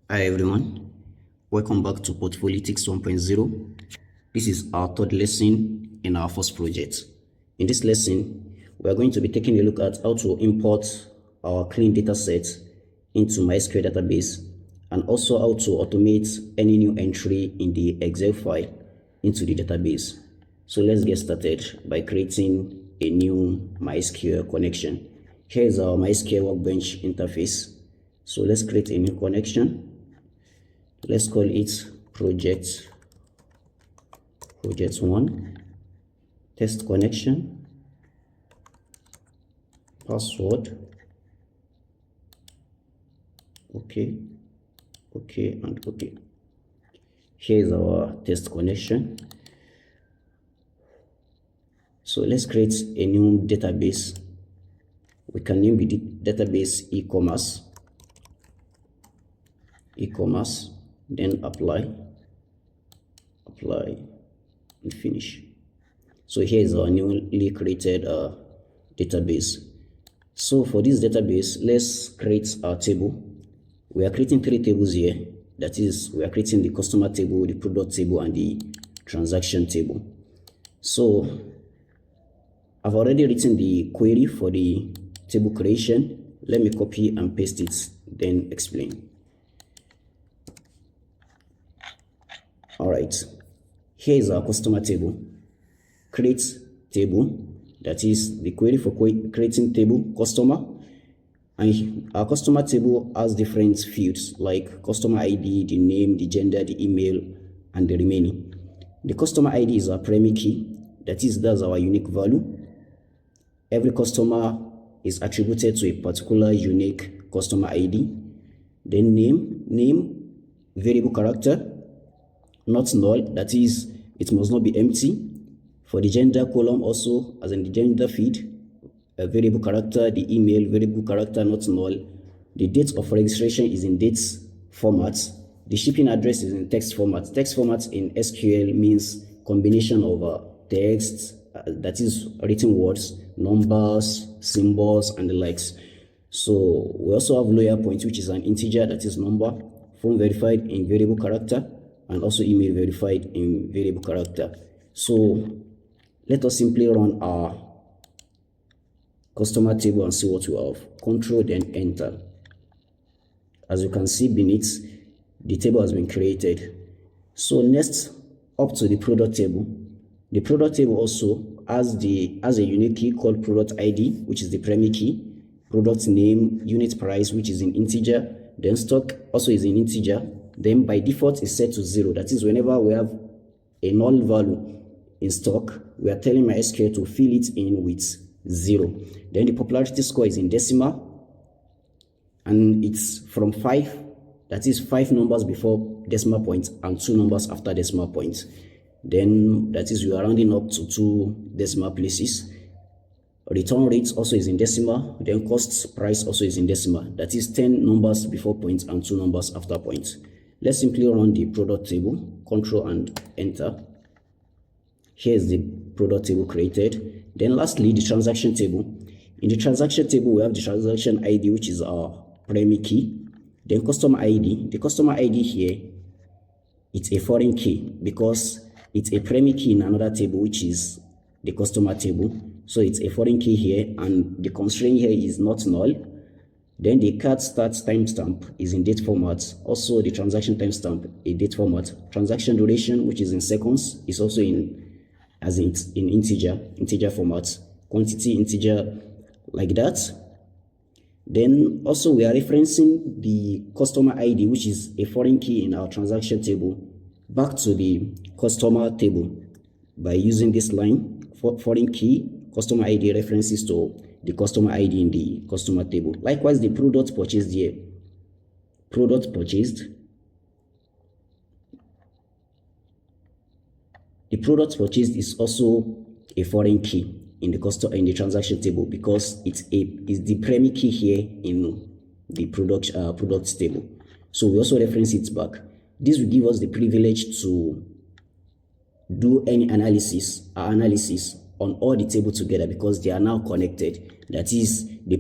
Hi everyone, welcome back to Portfolitics 1.0. This is our third lesson in our first project. In this lesson, we are going to be taking a look at how to import our clean data set into MySQL database and also how to automate any new entry in the Excel file into the database. So let's get started by creating a new MySQL connection. Here is our MySQL Workbench interface. So let's create a new connection. Let's call it project 1, test connection, password, okay, and okay. Here is our test connection. So let's create a new database. We can name the database e-commerce, then apply and finish. So here is our newly created database. So for this database, let's create our table. We are creating 3 tables here. That is, we are creating the customer table, the product table, and the transaction table. So I've already written the query for the table creation. Let me copy and paste it, then explain. Alright, here is our customer table. Create table, that is the query for creating table customer. And our customer table has different fields like customer ID, the name, the gender, the email, and the remaining. The customer ID is our primary key, that's our unique value. Every customer is attributed to a particular unique customer ID. Then name, variable character, not null, that is, it must not be empty. For the gender column also, as in the gender field, a variable character, the email, variable character, not null. The date of registration is in dates format. The shipping address is in text format. Text format in SQL means combination of text, that is written words, numbers, symbols, and the likes. So we also have lower point, which is an integer, that is number, phone verified in variable character, and also email verified in variable character. So let us simply run our customer table and see what we have. Control then enter. As you can see beneath, the table has been created. So next, up to the product table. The product table also has a unique key called product ID, which is the primary key, product name, unit price, which is in integer, then stock also is in integer. Then by default is set to 0. That is, whenever we have a null value in stock, we are telling MySQL to fill it in with 0. Then the popularity score is in decimal, and it's from 5, that is 5 numbers before decimal point and 2 numbers after decimal point. Then that is, we are rounding up to 2 decimal places. Return rate also is in decimal, then cost price also is in decimal, that is 10 numbers before point and 2 numbers after point. Let's simply run the product table, control and enter. Here is the product table created. Then lastly, the transaction table. In the transaction table, we have the transaction ID, which is our primary key. Then customer ID. The customer ID here, it's a foreign key because it's a primary key in another table, which is the customer table. So it's a foreign key here, and the constraint here is not null. Then the card start timestamp is in date format. Also the transaction timestamp, a date format. Transaction duration, which is in seconds, is also in integer format. Quantity integer, like that. Then also we are referencing the customer ID, which is a foreign key in our transaction table, back to the customer table by using this line, foreign key, customer ID references to the customer ID in the customer table. Likewise, the product purchased here. Product purchased. The product purchased is also a foreign key in the transaction table because it's the primary key here in the product table. So we also reference it back. This will give us the privilege to do any analysis on all the tables together because they are now connected. That is, the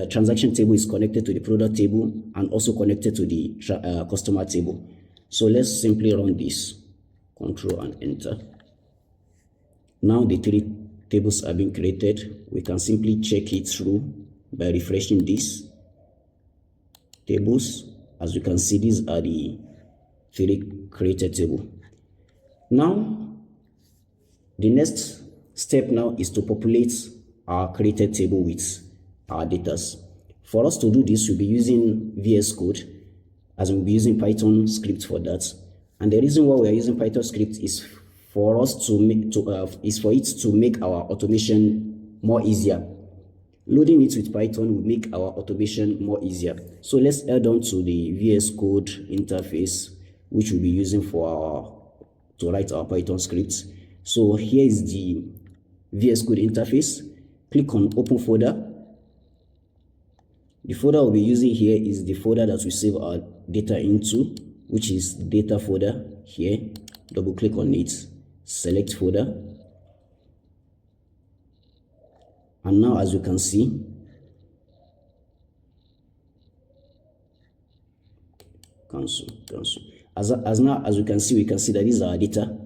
transaction table is connected to the product table and also connected to the customer table. So let's simply run this, Control and enter. Now the 3 tables are being created. We can simply check it through by refreshing these tables. As you can see, these are the 3 created tables. Now, the next step now is to populate our created table with our data. For us to do this, we'll be using VS Code, as we'll be using Python script for that. And the reason why we are using Python script is for us to make our automation more easier. Loading it with Python will make our automation more easier. So let's add on to the VS Code interface, which we'll be using to write our Python scripts. So here is the VS Code interface. Click on Open Folder. The folder we'll be using here is the folder that we save our data into, which is data folder here. Double click on it, select folder. And now, as you can see, cancel. As you can see, we can see that these are our data: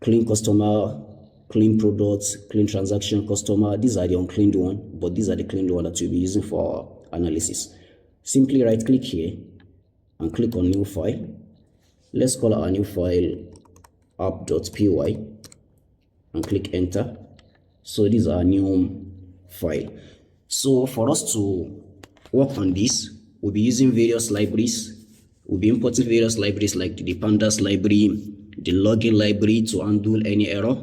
clean customer, clean products, clean transaction, customer. These are the uncleaned one, but these are the cleaned one that we'll be using for our analysis. Simply right click here and click on new file. Let's call our new file app.py and click enter. So these are new file. So for us to work on this, we'll be using various libraries. We'll be importing various libraries like the pandas library, the login library to undo any error,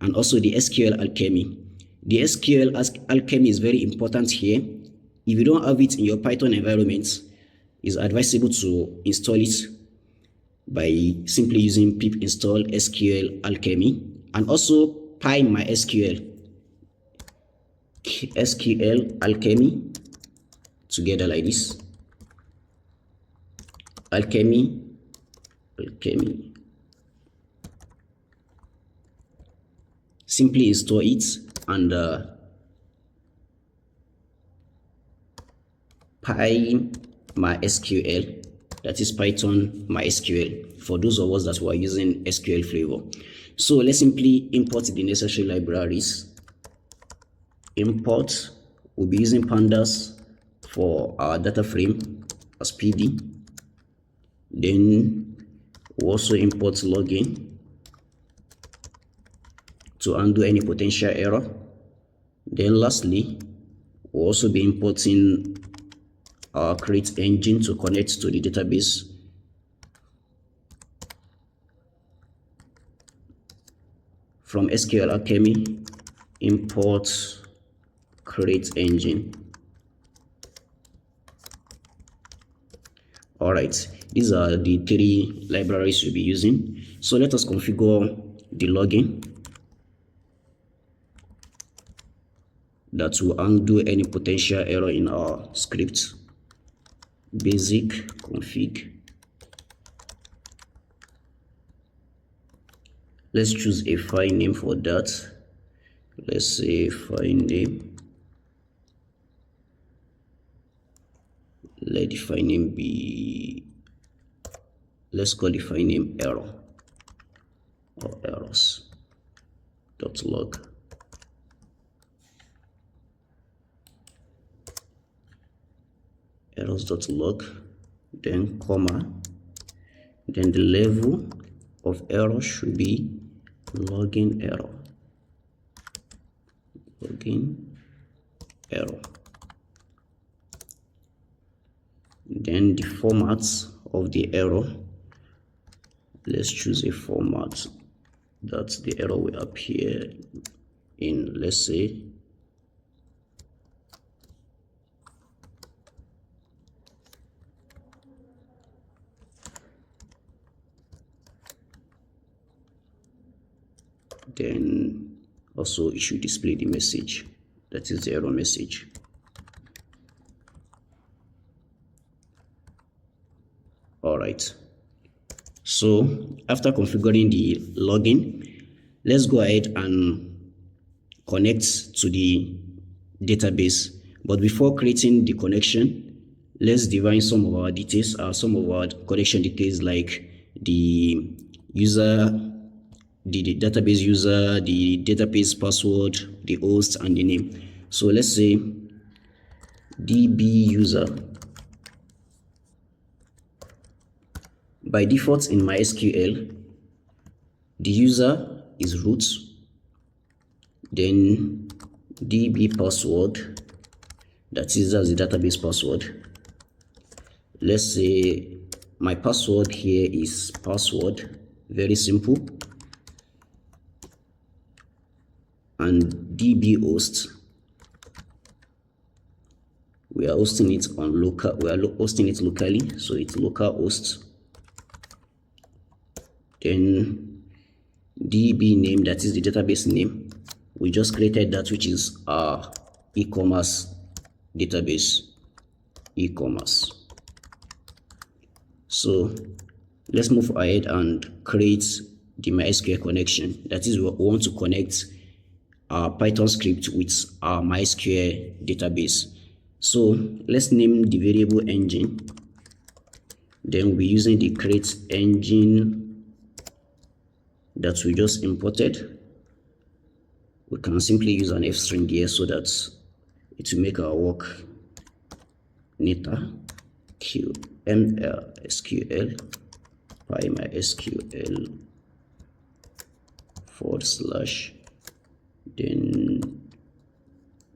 and also the SQL alchemy. The SQL alchemy is very important here. If you don't have it in your Python environment, it's advisable to install it by simply using pip install SQL alchemy, and also MySQL alchemy together like this. Alchemy. Simply install it and MySQL, that is Python MySQL, for those of us that were using SQL flavor. So let's simply import the necessary libraries. Import, we'll be using pandas for our data frame as PD. Then we'll also import login to undo any potential error. Then lastly, we'll also be importing our create engine to connect to the database. From SQL alchemy, import create engine. All right, these are the 3 libraries we'll be using. So let us configure the login that will undo any potential error in our script. Basic config. Let's choose a file name for that. Let's say file name. Let the file name be, let's call the file name error or errors.log. errors.log, then comma, then the level of error should be login error. Then the format of the error, let's choose a format that the error will appear in. Let's say then also it should display the message, that is the error message. All right, so after configuring the login, let's go ahead and connect to the database. But before creating the connection, let's define some of our details, some of our connection details, like the user, the database user, the database password, the host, and the name. So let's say db user. By default in MySQL, the user is root, then db password, that is as the database password. Let's say my password here is password, very simple, and db host, we are hosting it on local, we are hosting it locally, so it's local host. Then db name, that is the database name. We just created that, which is our e-commerce database, e-commerce. So let's move ahead and create the MySQL connection. That is, we want to connect our Python script with our MySQL database. So let's name the variable engine. Then we're using the create engine that we just imported. We can simply use an F string here so that it will make our work neater. SQL MySQL / then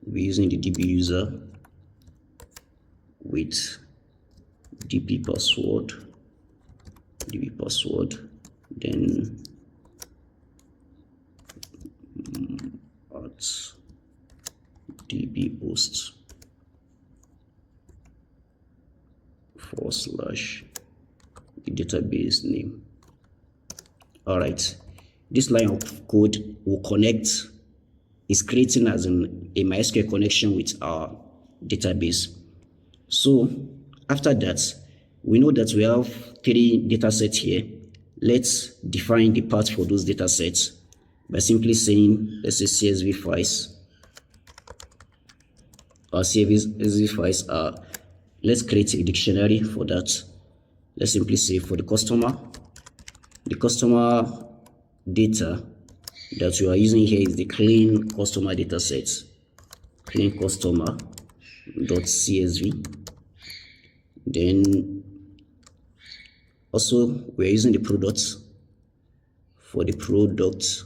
we're using the db user with db password, then at db host / the database name. All right, this line of code will connect, is creating as a MySQL connection with our database. So after that, we know that we have 3 data sets here. Let's define the path for those data sets by simply saying, let's say CSV files. Our CSV files are, let's create a dictionary for that. Let's simply say for the customer data that we are using here is the clean customer data set, clean customer.csv. Then also we're using the products. For the product,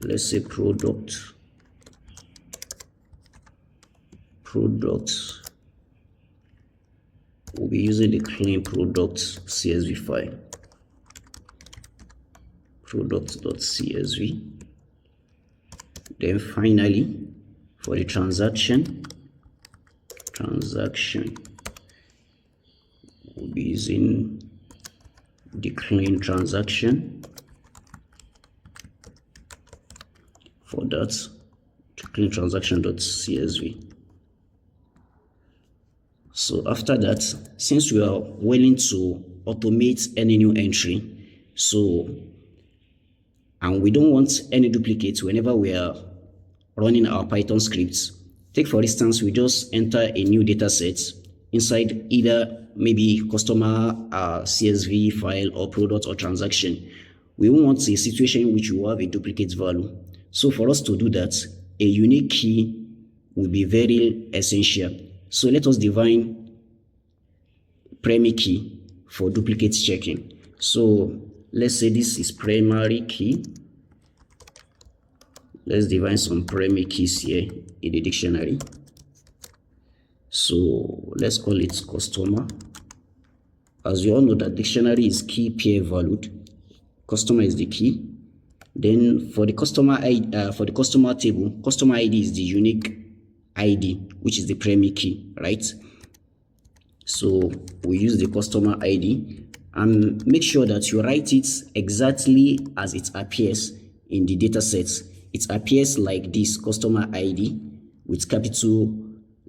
let's say product we'll be using the clean product CSV file, product.csv. Then finally, for the transaction we'll be using the clean transaction. For that, clean transaction.csv. So after that, since we are willing to automate any new entry, and we don't want any duplicates whenever we are running our Python scripts. Take for instance, we just enter a new data set inside either maybe customer CSV file or product or transaction. We won't want a situation in which we will have a duplicate value. So for us to do that, a unique key will be very essential. So let us define primary key for duplicate checking. So let's say this is primary key. Let's define some primary keys here in the dictionary. So let's call it customer. As you all know, that dictionary is key pair valued. Customer is the key. Then for the customer ID, for the customer table, customer ID is the unique ID, which is the primary key, right? So we use the customer ID and make sure that you write it exactly as it appears in the data sets. It appears like this: customer ID with capital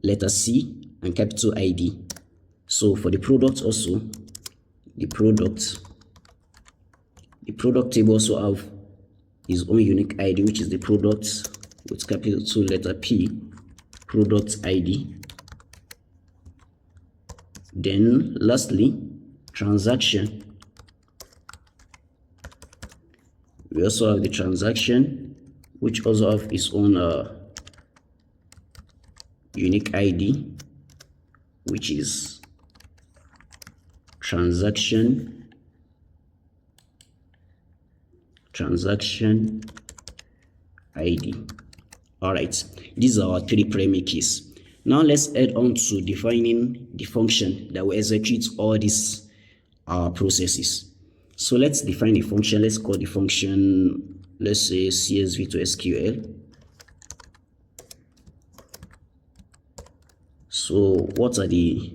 letter C and capital ID. So for the product also, the product table also have its own unique ID, which is the product with capital 2 letter P, product ID. Then lastly, transaction. We also have the transaction, which also have its own unique ID, which is transaction ID. All right, these are our three primary keys. Now let's add on to defining the function that will execute all these processes. So let's define a function. Let's call the function, let's say CSV to SQL. So what are the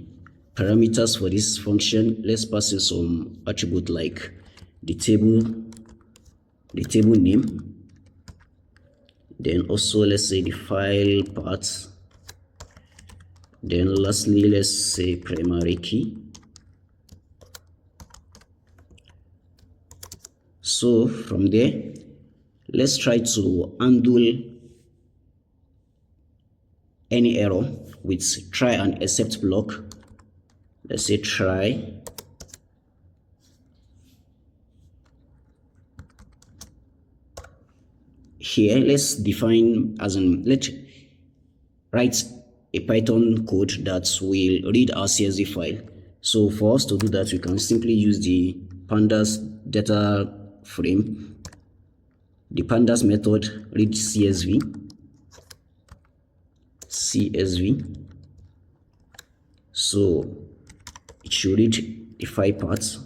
parameters for this function? Let's pass in some attribute like the table name. Then also let's say the file path. Then lastly, let's say primary key. So from there, let's try to handle any error with try and except block. Let's say try here. Let's define as in, let's write a Python code that will read our CSV file. So for us to do that, we can simply use the pandas data frame, the pandas method read CSV. So it should read the file paths.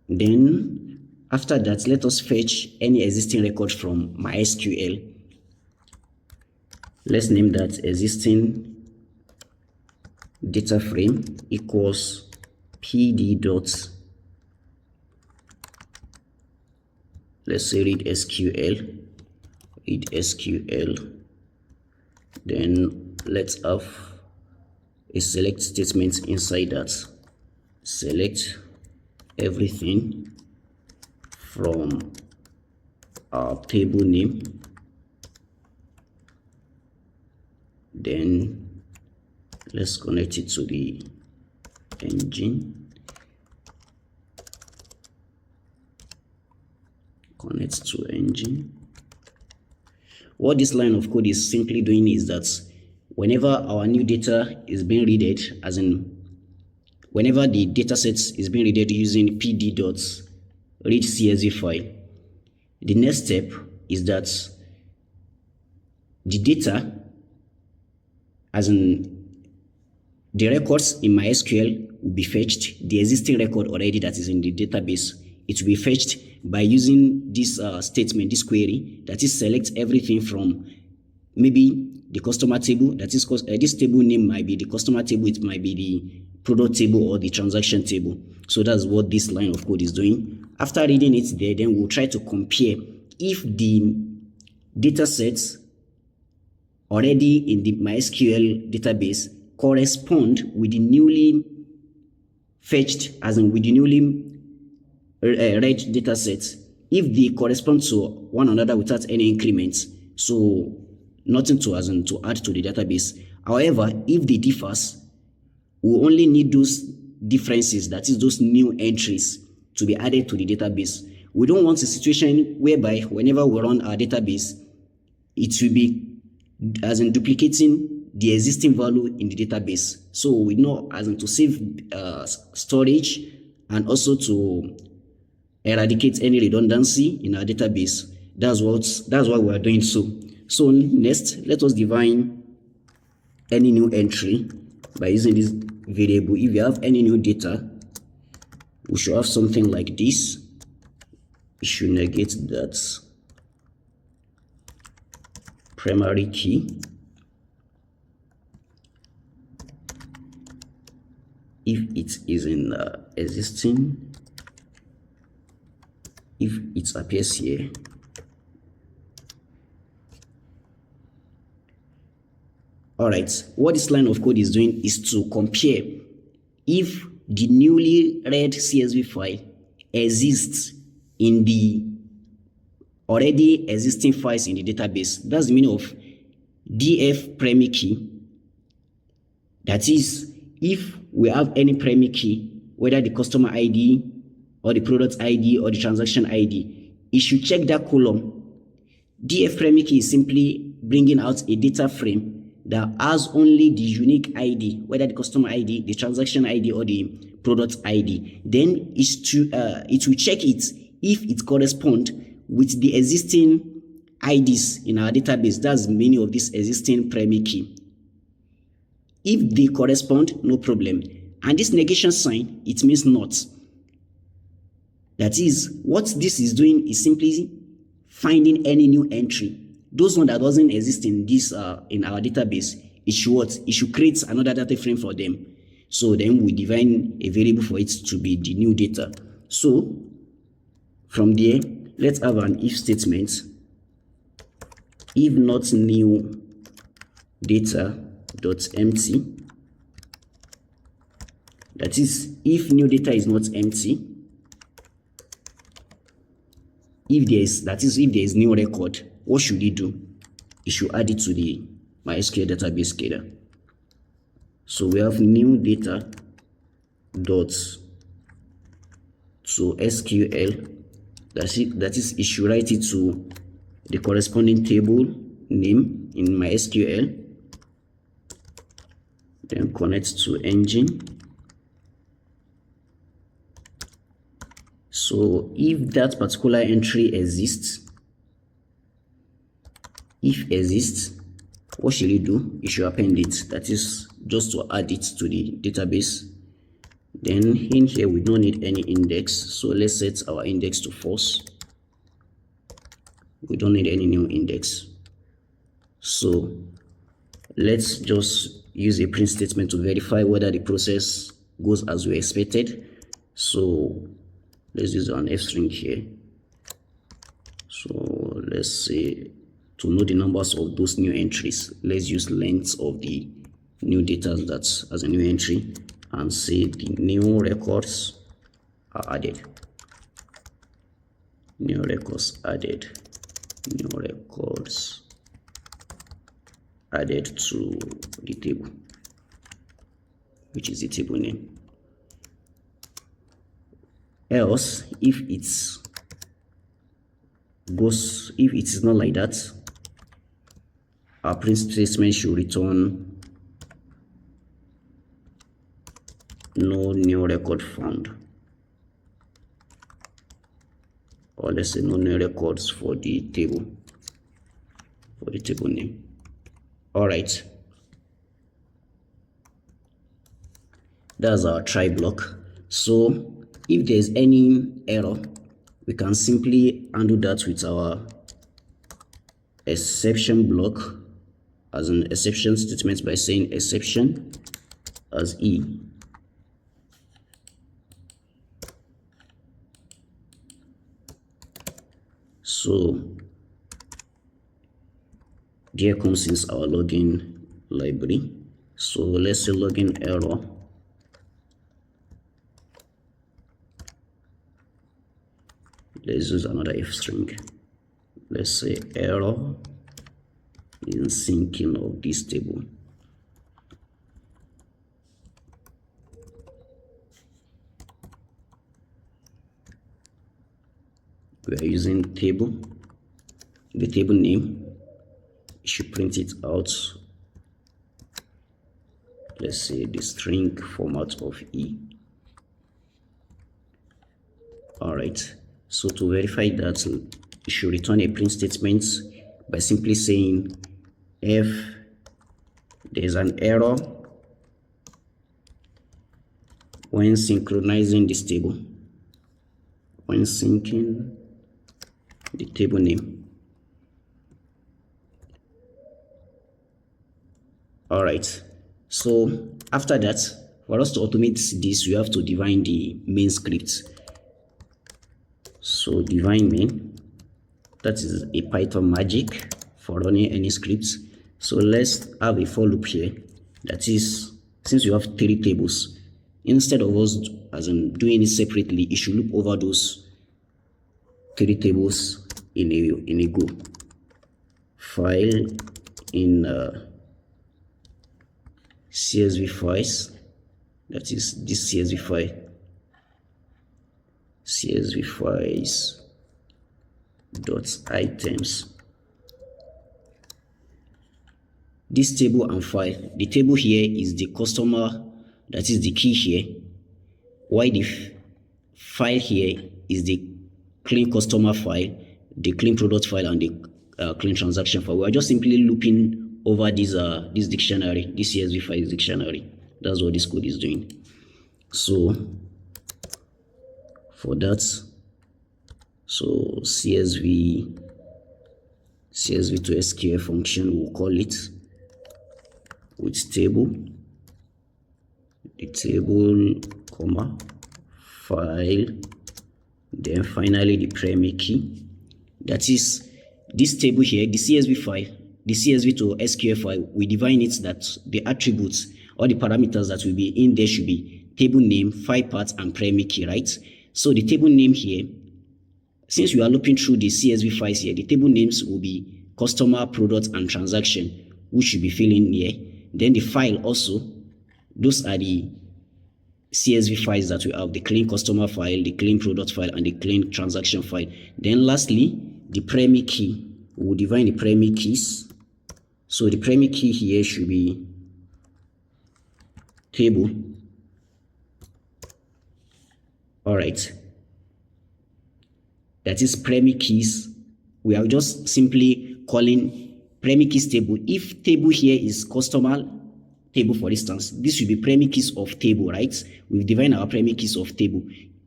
Then after that, let us fetch any existing record from MySQL. Let's name that existing data frame equals pd dot, let's say read SQL. Then let's have a select statement inside that. Select everything from our table name. Then let's connect it to the engine. Connect to engine. What this line of code is simply doing is that whenever our new data is being read, as in whenever the data set is being read using pd dot read CSV file, the next step is that the data, as in the records in MySQL, will be fetched. The existing record already that is in the database, it will be fetched by using this statement, this query, that is select everything from maybe the customer table, that is this table name might be the customer table, it might be the product table or the transaction table. So that's what this line of code is doing. After reading it there, then we'll try to compare if the data sets already in the MySQL database correspond with the newly fetched, as in with the newly read data sets. If they correspond to one another without any increments, so nothing to as in to add to the database. However, if they differs, we only need those differences, that is those new entries, to be added to the database. We don't want a situation whereby whenever we run our database, it will be as in duplicating the existing value in the database. So we know as in to save storage and also to eradicate any redundancy in our database. That's why we are doing so. So next, let us define any new entry by using this variable. If you have any new data, we should have something like this. We should negate that primary key. If it is in existing, if it appears here, all right, what this line of code is doing is to compare if the newly read CSV file exists in the already existing files in the database. That's the meaning of df primary key. That is, if we have any primary key, whether the customer ID or the product ID or the transaction ID, it should check that column. df primary key is simply bringing out a data frame that has only the unique ID, whether the customer ID, the transaction ID, or the product ID. Then it will check it if it corresponds with the existing IDs in our database. That's the meaning of this existing primary key. If they correspond, no problem. And this negation sign, it means not. That is, what this is doing is simply finding any new entry. Those one that doesn't exist in this in our database, it should what? It should create another data frame for them. So then we define a variable for it to be the new data. So from there, let's have an if statement. If not new data dot empty. That is, if new data is not empty, if there is new record, what should it do? It should add it to the MySQL database scalar. So we have new data dot to SQL. That is, it should write it to the corresponding table name in MySQL. Then connect to engine. So if that particular entry exists, what should it do? It should append it. That is, just to add it to the database. Then in here we don't need any index, so let's set our index to false. We don't need any new index. So let's just use a print statement to verify whether the process goes as we expected. So let's use an f string here. So let's say to know the numbers of those new entries, let's use length of the new data that's as a new entry and say the new records are added. New records added. New records added to the table, which is the table name. Else, if it is not like that, our print statement should return no new record found, or let's say no new records for the table name. All right, that's our try block. So if there's any error, we can simply undo that with our exception block as an exception statement by saying exception as E. So there comes in our login library. So let's say login error. Let's use another if string. Let's say error in syncing of this table. We are using table, the table name. You should print it out. Let's say the string format of E. All right. So to verify that, you should return a print statement by simply saying if there's an error when synchronizing this table, when syncing the table name. All right. So after that, for us to automate this, we have to define the main script. So define main, that is a Python magic for running any scripts. So let's have a for loop here. That is, since you have 3 tables, instead of us doing it separately, it should loop over those 3 tables in a go. File in CSV files, that is this CSV file, CSV files dot items. This table and file, the table here is the customer, that is the key here, while the file here is the clean customer file, the clean product file, and the clean transaction file. We are just simply looping over this dictionary, this CSV file dictionary. That's what this code is doing. So for that, so CSV to SQL function, we'll call it with table, the table, comma, file, then finally the primary key. That is this table here, the CSV file, the CSV to SQL file. We define it that the attributes or the parameters that will be in there should be table name, file path, and primary key, right? So the table name here, since we are looping through the CSV files here, the table names will be customer, product, and transaction, which should be filling here. Then the file also, those are the CSV files that we have, the clean customer file, the clean product file, and the clean transaction file. Then lastly, the primary key. We'll define the primary keys. So the primary key here should be table. All right. That is primary keys. We are just simply calling primary keys table. If table here is customer table, for instance, this should be primary keys of table, right? We've defined our primary keys of table.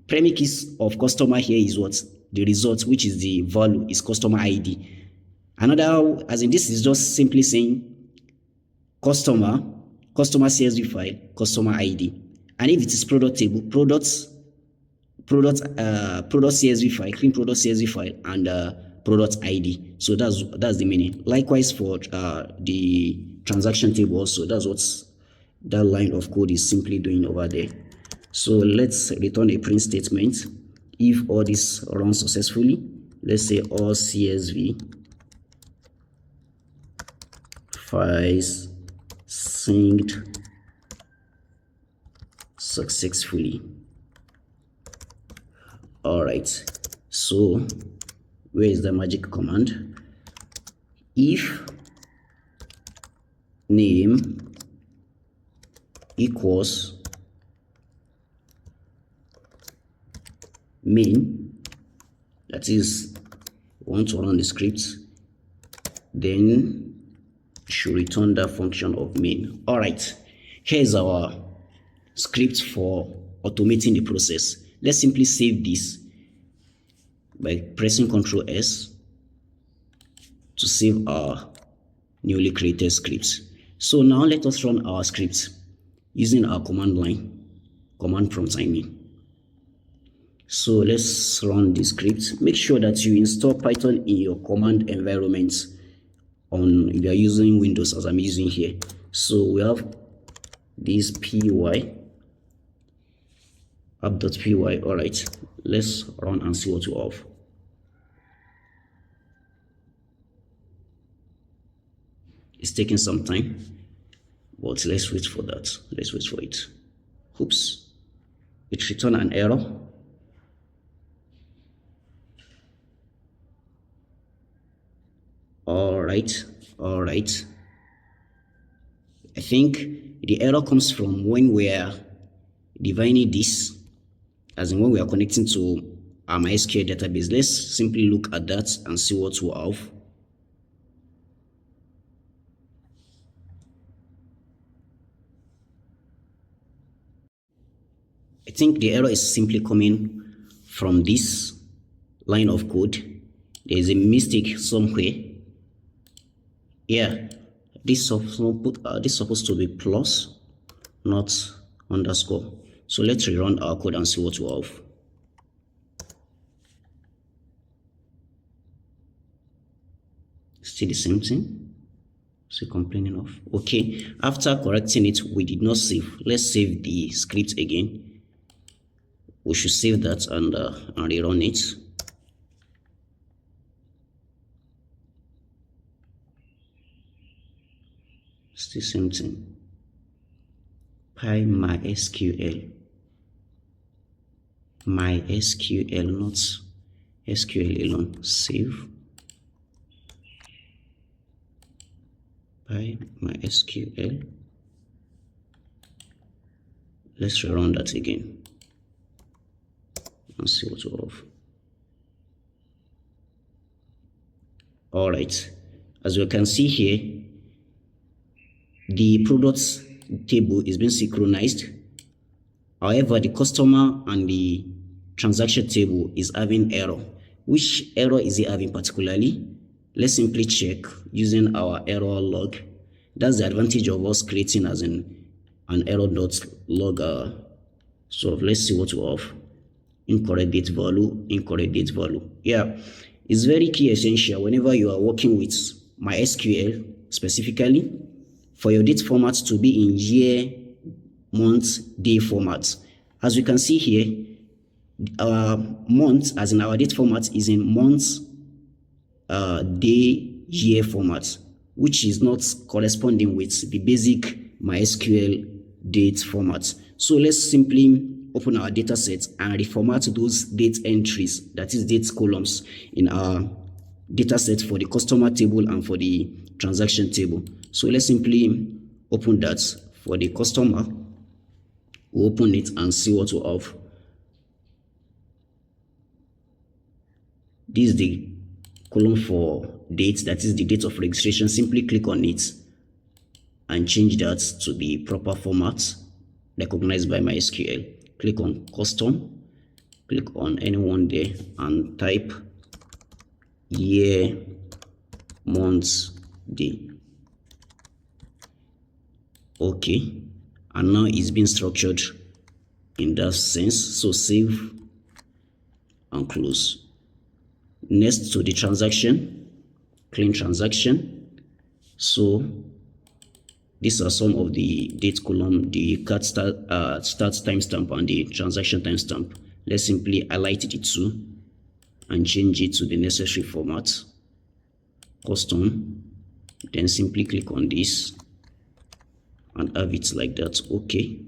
Primary keys of customer here is what? The result, which is the value, is customer ID. Another, as in this is just simply saying customer CSV file, customer ID. And if it is product table, product CSV file, clean product CSV file, and product ID. So that's the meaning. Likewise for the transaction table also, that's what that line of code is simply doing over there. So let's return a print statement. If all this runs successfully, let's say all CSV files synced successfully. All right, so where is the magic command? If name equals main, that is, we want to run the script, then should return that function of main. All right, here's our script for automating the process. Let's simply save this by pressing Ctrl S to save our newly created script. So now let us run our script using our command line, command prompt I mean. So let's run the script. Make sure that you install Python in your command environment if you are using Windows, as I'm using here. So we have this py app.py. All right, let's run and see what we have. It's taking some time, but let's wait for that. Let's wait for it. Oops, it returned an error. All right. I think the error comes from when we are defining this, as in when we are connecting to our MySQL database. Let's simply look at that and see what we have. I think the error is simply coming from this line of code. There is a mistake somewhere. Yeah, this is supposed to be plus, not underscore. So let's rerun our code and see what we have. Still the same thing. So complaining of. Okay, after correcting it, we did not save. Let's save the script again. We should save that and rerun it. Still same thing. MySQL. MySQL, not SQL alone. Save. MySQL. Let's rerun that again and see what we have. All right, as you can see here, the products table is being synchronized. However, the customer and the transaction table is having error. Which error is it having particularly? Let's simply check using our error log. That's the advantage of us creating as an error.log. So let's see what we have. Incorrect date value, incorrect date value. Yeah, it's very key essential whenever you are working with MySQL specifically for your date format to be in year, month, day format. As you can see here, our month, as in our date format, is in month, day, year format, which is not corresponding with the basic MySQL date format. So let's simply open our data set and reformat those date entries, that is date columns, in our data set for the customer table and for the transaction table. So let's simply open that for the customer. We'll open it and see what we have. This is the column for date, that is the date of registration. Simply click on it and change that to the proper format recognized by MySQL. Click on custom, click on anyone there and type year, month, day. Okay, and now it's been structured in that sense. So save and close. Next to the transaction, clean transaction. So these are some of the date column, the card start timestamp and the transaction timestamp. Let's simply highlight it too and change it to the necessary format, custom. Then simply click on this and have it like that. Okay.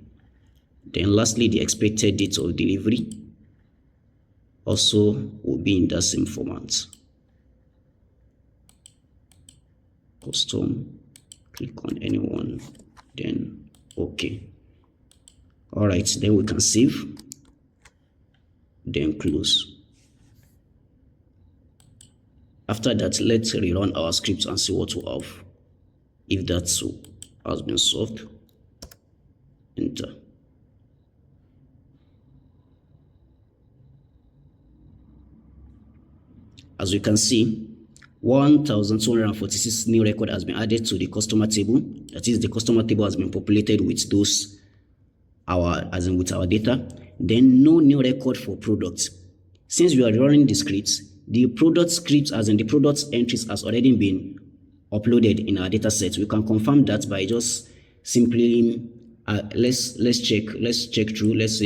Then lastly, the expected date of delivery also will be in that same format. Custom, click on anyone, then okay. All right, then we can save, then close. After that, let's rerun our script and see what we have. If that has been solved, enter. As you can see, 1,246 new record has been added to the customer table. That is, the customer table has been populated with those with our data. Then no new record for products. Since we are running the scripts, the product scripts, as in the product entries, has already been uploaded in our data set. We can confirm that by just simply let's check through. Let's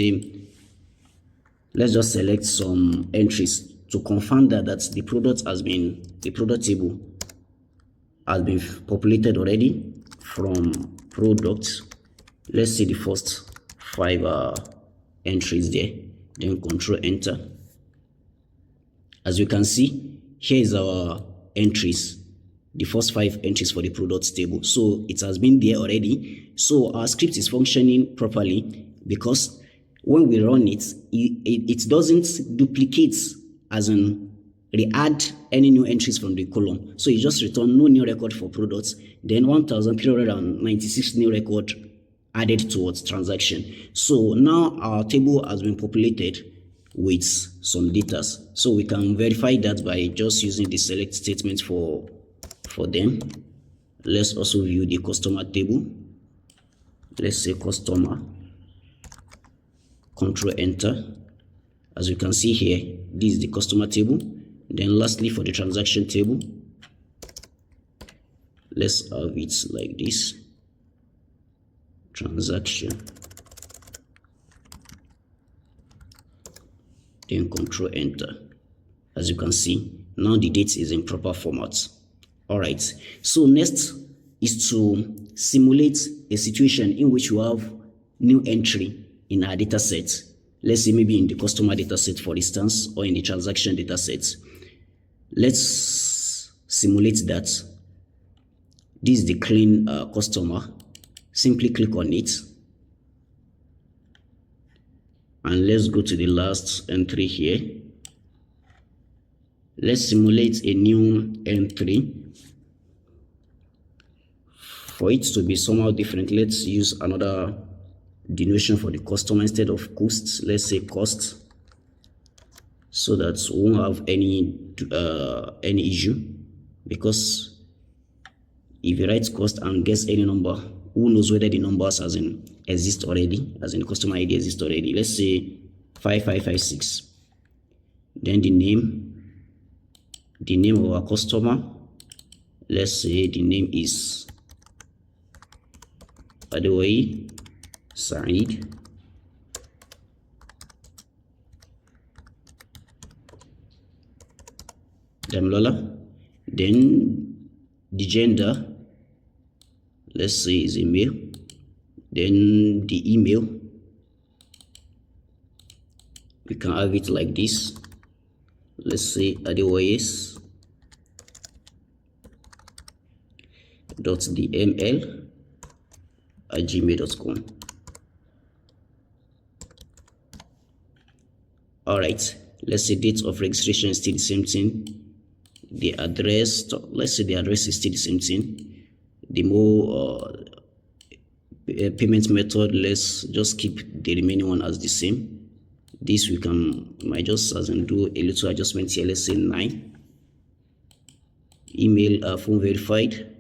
just select some entries to confirm that the product table has been populated already from products. Let's see the first 5 entries there, then control enter. As you can see, here is our entries, the first 5 entries for the products table. So it has been there already. So our script is functioning properly because when we run it, it doesn't duplicate, as in re-add any new entries from the column. So it just return no new record for products, then 1,396 new record added towards transaction. So now our table has been populated with some data. So we can verify that by just using the select statement for them. Let's also view the customer table. Let's say customer, control enter. As you can see here, this is the customer table. Then lastly, for the transaction table, let's have it like this. Transaction, then control enter. As you can see, now the date is in proper format. All right, so next is to simulate a situation in which you have new entry in our data set. Let's say maybe in the customer data set, for instance, or in the transaction data set. Let's simulate that. This is the clean customer. Simply click on it. And let's go to the last entry here. Let's simulate a new entry. For it to be somehow different, let's use another denotation for the customer instead of cost. Let's say cost, so that we won't have any issue, because if you write cost and guess any number, who knows whether the numbers exist already, as in customer ID exists already. Let's say 5556. Then the name of our customer, let's say the name is, by the way, Said. Damlola. Then the gender, let's say is a male. Then the email, we can have it like this. Let's say otherwise .dml@gmail.com. All right, let's say date of registration is still the same thing. The address, let's say the address is still the same thing. The more payment method, let's just keep the remaining one as the same. This we might just as in do a little adjustment here. Let's say 9. Email, phone verified,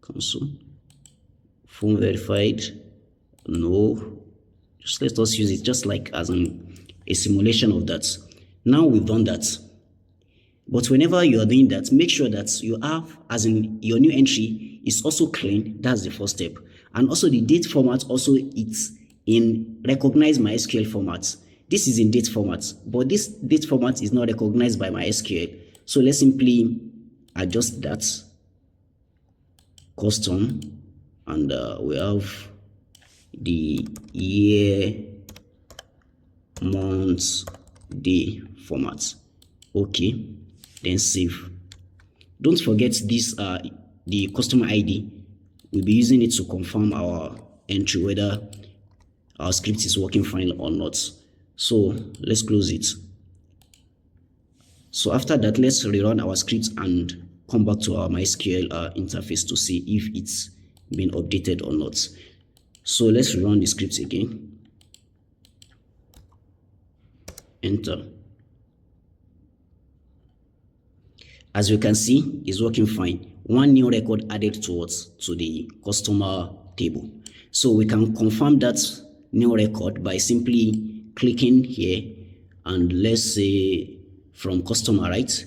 cancel. Phone verified, no. Just let us use it just like as a simulation of that. Now we've done that. But whenever you are doing that, make sure that you have, as in your new entry is also clean. That's the first step. And also the date format, also it's in recognized MySQL format. This is in date format, but this date format is not recognized by MySQL. So let's simply adjust that custom, and we have the year, month, day format. Okay, then save. Don't forget this the customer ID. We'll be using it to confirm our entry, whether our script is working fine or not. So let's close it. So after that, let's rerun our script and come back to our MySQL interface to see if it's been updated or not. So let's rerun the script again. Enter. As you can see, it's working fine. One new record added to the customer table. So we can confirm that new record by simply clicking here, and let's say from customer, right?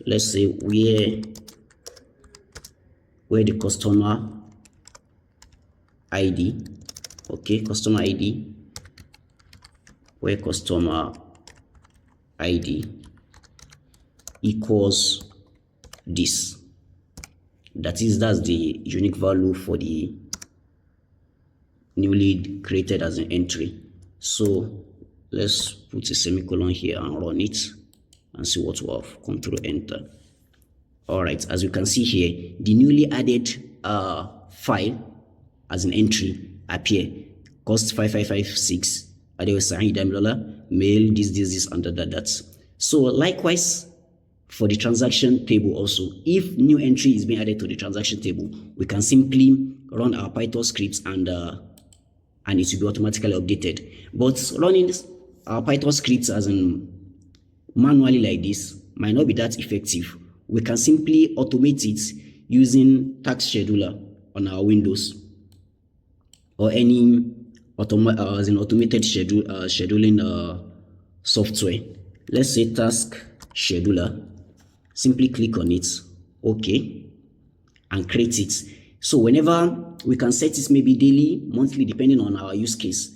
Let's say where the customer ID, okay, customer ID, where customer ID equals this. That's the unique value for the newly created as an entry. So let's put a semicolon here and run it and see what we have. Control enter. All right, as you can see here, the newly added file as an entry appear. Cost 5556. Otherwise, mail this and that. So likewise, for the transaction table also, if new entry is being added to the transaction table, we can simply run our Python scripts and it will be automatically updated. But running our Python scripts as in manually like this might not be that effective. We can simply automate it using task scheduler on our Windows or any automated scheduling software. Let's say task scheduler. Simply click on it, okay, and create it. So whenever we can set it, maybe daily, monthly, depending on our use case.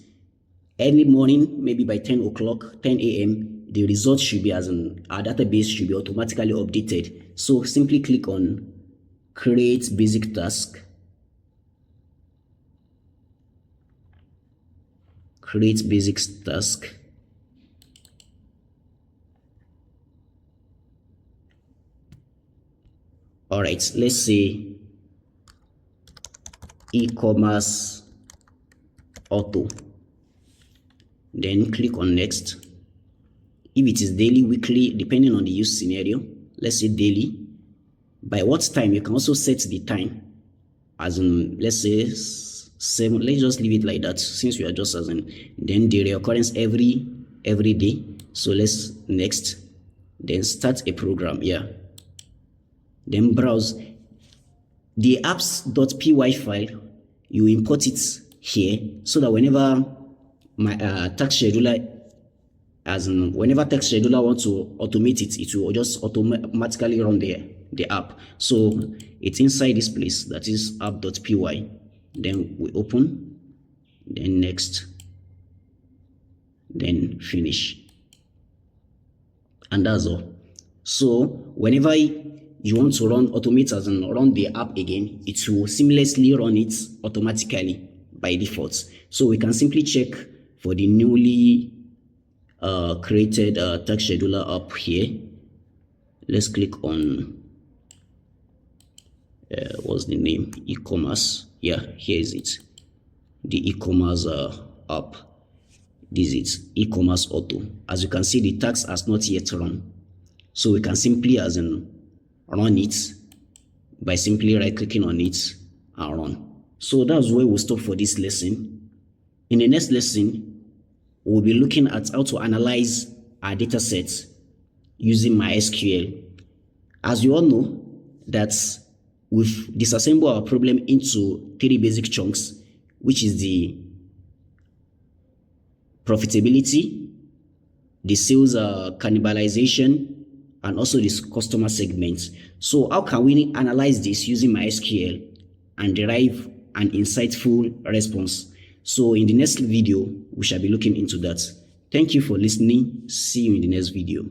Early morning, maybe by 10 o'clock, 10 a.m., the result should be our database should be automatically updated. So simply click on create basic task, create basic task. All right, let's say e-commerce auto, then click on next. If it is daily, weekly, depending on the use scenario, let's say daily. By what time? You can also set the time, as in, let's say 7. Let's just leave it like that, since we are just as in. Then the reoccurrence every day. So let's next. Then start a program. Yeah. Then browse the apps.py file. You import it here, so that whenever my task scheduler, as in whenever task scheduler wants to automate it, it will just automatically run the app. So it's inside this place, that is app.py. Then we open, then next, then finish, and that's all. So whenever you want to automate as in run the app again, it will seamlessly run it automatically by default. So we can simply check for the newly created task scheduler app here. Let's click on what's the name? E-commerce. Yeah, here is it. The e-commerce app. This is e-commerce auto. As you can see, the task has not yet run. So we can simply as in run it by simply right clicking on it and run. So that's where we'll stop for this lesson. In the next lesson, we'll be looking at how to analyze our data sets using MySQL. As you all know, that we've disassembled our problem into 3 basic chunks, which is the profitability, the sales cannibalization, and also this customer segments. So how can we analyze this using MySQL and derive an insightful response? So in the next video, we shall be looking into that. Thank you for listening. See you in the next video.